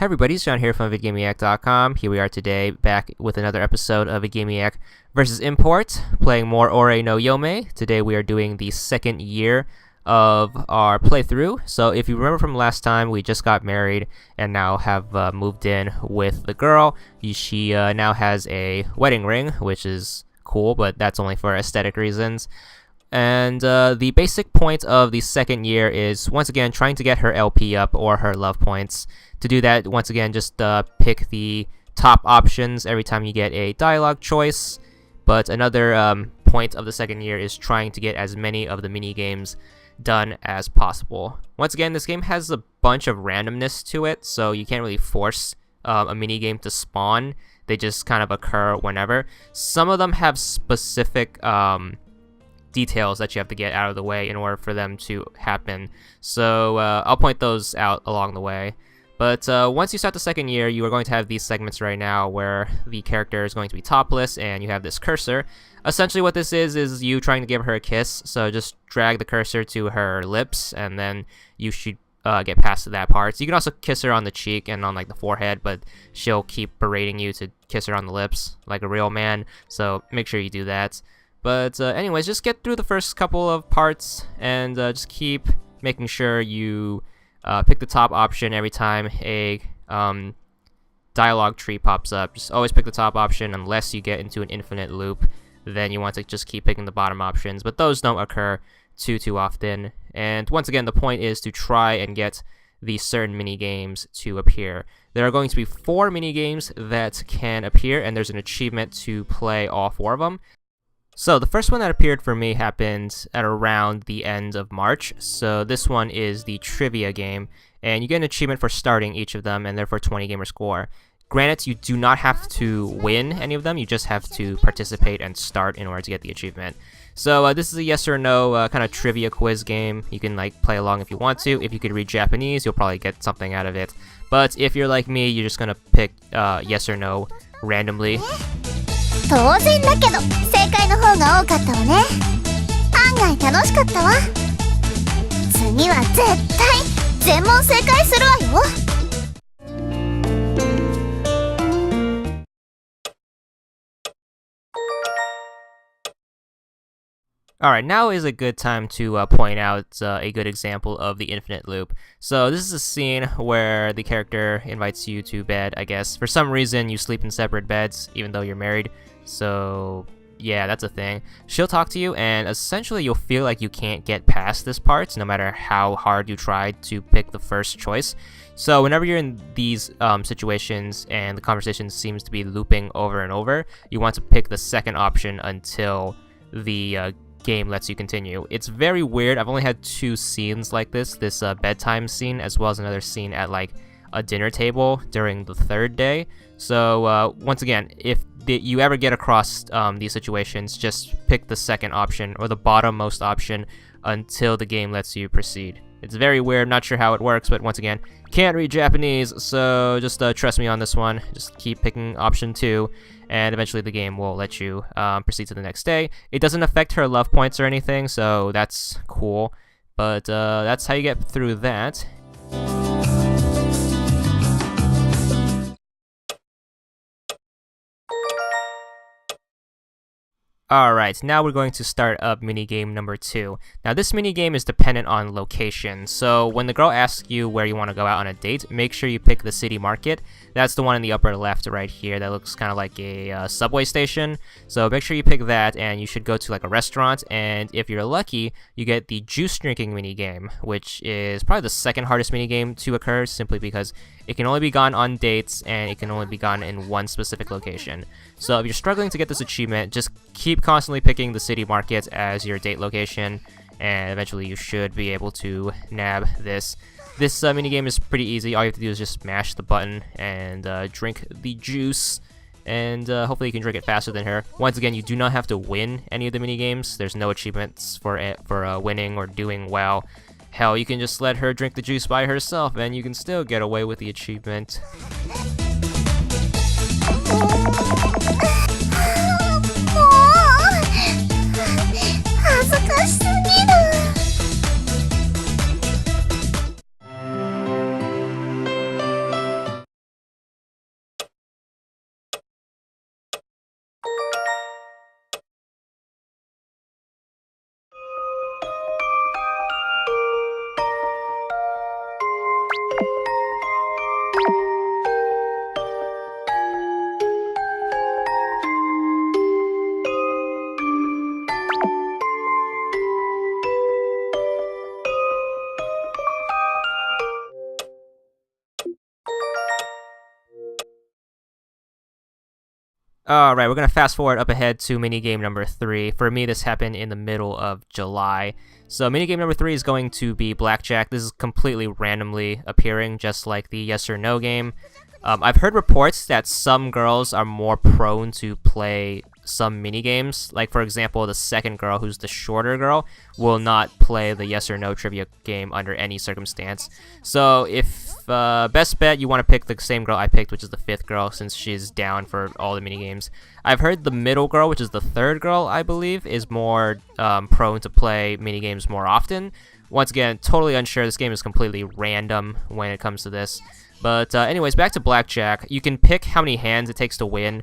Hey everybody, it's John here from VidGamiac.com. Here we are today, back with another episode of VidGamiac vs. Import, playing more Ore no Yome. Today we are doing the second year of our playthrough. So if you remember from last time, we just got married and now have moved in with the girl. She now has a wedding ring, which is cool, but that's only for aesthetic reasons. And the basic point of the second year is, once again, trying to get her LP up or her love points. To do that, once again, just pick the top options every time you get a dialogue choice. But another point of the second year is trying to get as many of the mini games done as possible. Once again, this game has a bunch of randomness to it, so you can't really force a mini game to spawn. They just kind of occur whenever. Some of them have specific details that you have to get out of the way in order for them to happen. So I'll point those out along the way. But once you start the second year, you are going to have these segments right now where the character is going to be topless and you have this cursor. Essentially what this is you trying to give her a kiss. So just drag the cursor to her lips and then you should get past that part. So you can also kiss her on the cheek and on like the forehead, but she'll keep berating you to kiss her on the lips like a real man. So make sure you do that. But anyways, just get through the first couple of parts and just keep making sure you pick the top option every time a dialogue tree pops up. Just always pick the top option unless you get into an infinite loop. Then you want to just keep picking the bottom options, but those don't occur too often. And once again, the point is to try and get these certain mini games to appear. There are going to be 4 mini games that can appear, and there's an achievement to play all 4 of them. So the first one that appeared for me happened at around the end of March. So this one is the trivia game, and you get an achievement for starting each of them and therefore 20 gamer score. Granted, you do not have to win any of them, you just have to participate and start in order to get the achievement. So this is a yes or no kind of trivia quiz game. You can like play along if you want to. If you could read Japanese, you'll probably get something out of it. But if you're like me, you're just gonna pick yes or no randomly. 当然だけど正解の方が多かったわね。案外楽しかったわ。次は絶対全問正解するわよ。Alright, now is a good time to point out a good example of the infinite loop. So this is a scene where the character invites you to bed, I guess. For some reason, you sleep in separate beds, even though you're married. So yeah, that's a thing. She'll talk to you, and essentially you'll feel like you can't get past this part, no matter how hard you try to pick the first choice. So whenever you're in these situations and the conversation seems to be looping over and over, you want to pick the second option until the game lets you continue. It's very weird. I've only had 2 scenes like this bedtime scene as well as another scene at like a dinner table during the 3rd day. So once again, if you ever get across these situations, just pick the second option or the bottommost option until the game lets you proceed. It's very weird, not sure how it works, but once again, can't read Japanese, so just trust me on this one. Just keep picking option 2, and eventually the game will let you proceed to the next day. It doesn't affect her love points or anything, so that's cool, but that's how you get through that. Alright, now we're going to start up minigame number 2. Now this minigame is dependent on location, so when the girl asks you where you want to go out on a date, make sure you pick the city market. That's the one in the upper left right here that looks kind of like a subway station. So make sure you pick that, and you should go to like a restaurant, and if you're lucky, you get the juice drinking minigame, which is probably the second hardest minigame to occur, simply because it can only be gone on dates, and it can only be gone in one specific location. So if you're struggling to get this achievement, just keep constantly picking the city market as your date location, and eventually you should be able to nab this. This minigame is pretty easy. All you have to do is just mash the button and drink the juice, and hopefully you can drink it faster than her. Once again, you do not have to win any of the minigames. There's no achievements for winning or doing well. Hell, you can just let her drink the juice by herself, and you can still get away with the achievement. Alright, we're going to fast forward up ahead to minigame number 3. For me, this happened in the middle of July. So minigame number 3 is going to be Blackjack. This is completely randomly appearing, just like the yes or no game. I've heard reports that some girls are more prone to play some minigames. Like, for example, the second girl, who's the shorter girl, will not play the yes or no trivia game under any circumstance. So if best bet, you want to pick the same girl I picked, which is the 5th girl, since she's down for all the minigames. I've heard the middle girl, which is the 3rd girl, I believe, is more prone to play minigames more often. Once again, totally unsure. This game is completely random when it comes to this. But anyways, back to Blackjack. You can pick how many hands it takes to win.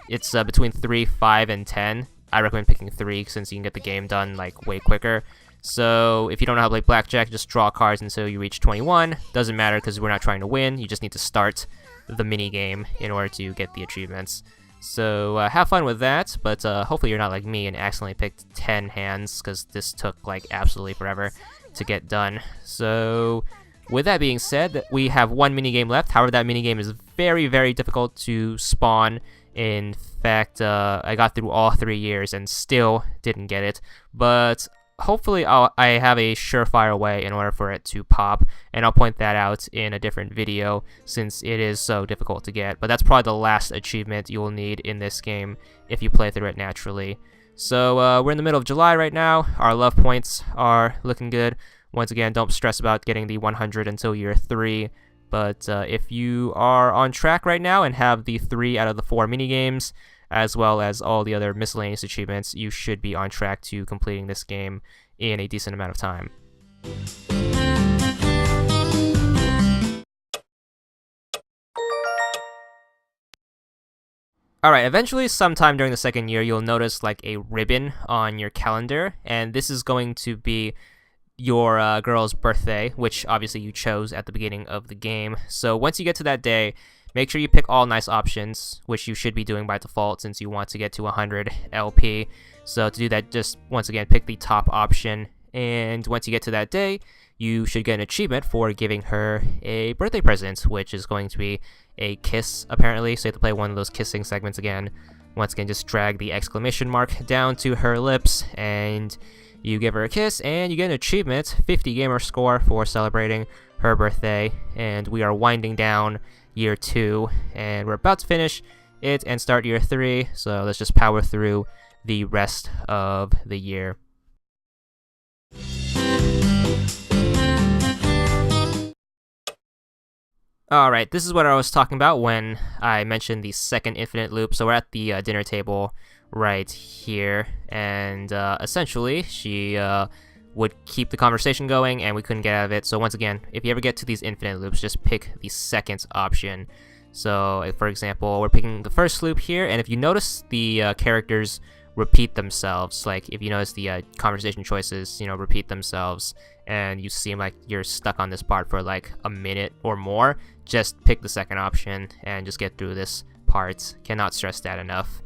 It's between 3, 5, and 10. I recommend picking 3 since you can get the game done like way quicker. So if you don't know how to play Blackjack, just draw cards until you reach 21. Doesn't matter because we're not trying to win. You just need to start the mini game in order to get the achievements. So have fun with that, but hopefully you're not like me and accidentally picked 10 hands because this took like absolutely forever to get done. So with that being said, we have one minigame left. However, that minigame is very, very difficult to spawn. In fact, I got through all 3 years and still didn't get it. But hopefully I have a surefire way in order for it to pop. And I'll point that out in a different video since it is so difficult to get. But that's probably the last achievement you will need in this game if you play through it naturally. So we're in the middle of July right now. Our love points are looking good. Once again, don't stress about getting the 100 until year 3, but if you are on track right now and have the 3 out of the 4 minigames, as well as all the other miscellaneous achievements, you should be on track to completing this game in a decent amount of time. Alright, eventually sometime during the second year, you'll notice like a ribbon on your calendar, and this is going to be your girl's birthday, which obviously you chose at the beginning of the game. So once you get to that day, make sure you pick all nice options, which you should be doing by default since you want to get to 100 LP. So to do that, just once again pick the top option, and once you get to that day, you should get an achievement for giving her a birthday present, which is going to be a kiss, apparently. So you have to play one of those kissing segments again. Once again, just drag the exclamation mark down to her lips, and you give her a kiss, and you get an achievement, 50 gamer score for celebrating her birthday. And we are winding down year 2, and we're about to finish it and start year 3. So let's just power through the rest of the year. Alright, this is what I was talking about when I mentioned the second infinite loop. So we're at the dinner table right here, and essentially she would keep the conversation going and we couldn't get out of it. So once again, if you ever get to these infinite loops, just pick the second option. So for example, we're picking the first loop here, and if you notice the characters repeat themselves, like if you notice the conversation choices, repeat themselves, and you seem like you're stuck on this part for like a minute or more, just pick the second option and just get through this part. Cannot stress that enough.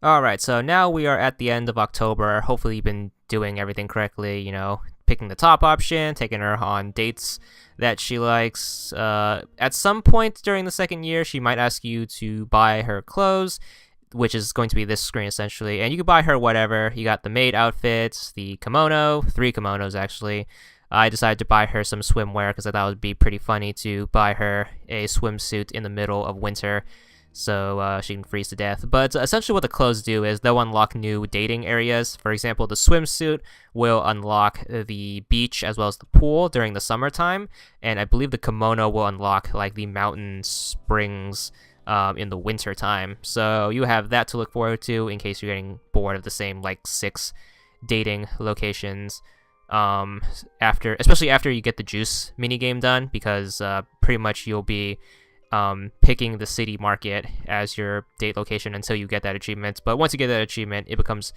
Alright, so now we are at the end of October. Hopefully you've been doing everything correctly, picking the top option, taking her on dates that she likes. At some point during the second year, she might ask you to buy her clothes, which is going to be this screen essentially, and you can buy her whatever. You got the maid outfit, the kimono, 3 kimonos actually. I decided to buy her some swimwear because I thought it would be pretty funny to buy her a swimsuit in the middle of winter, so she can freeze to death. But essentially what the clothes do is they'll unlock new dating areas. For example, the swimsuit will unlock the beach as well as the pool during the summertime, and I believe the kimono will unlock like the mountain springs in the winter time. So you have that to look forward to in case you're getting bored of the same like 6 dating locations. Especially after you get the juice minigame done, because pretty much you'll be picking the city market as your date location until you get that achievement. But once you get that achievement, it becomes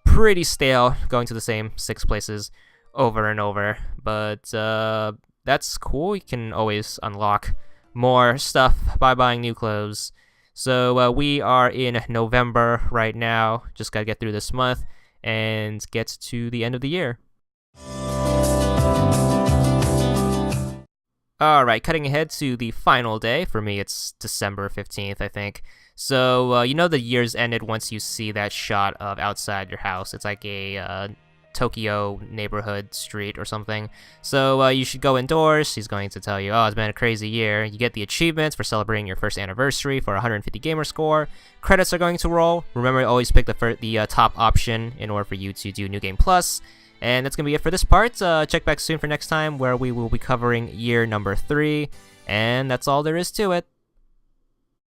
pretty stale going to the same 6 places over and over. But that's cool. You can always unlock more stuff by buying new clothes. So we are in November right now. Just gotta get through this month and get to the end of the year. Alright, cutting ahead to the final day. For me, it's December 15th, I think. So, you know the year's ended once you see that shot of outside your house. It's like a Tokyo neighborhood street or something. So, you should go indoors. He's going to tell you, oh, it's been a crazy year. You get the achievements for celebrating your first anniversary for 150 gamer score. Credits are going to roll. Remember to always pick the top option in order for you to do New Game Plus. And that's going to be it for this part. Check back soon for next time, where we will be covering year number 3. And that's all there is to it.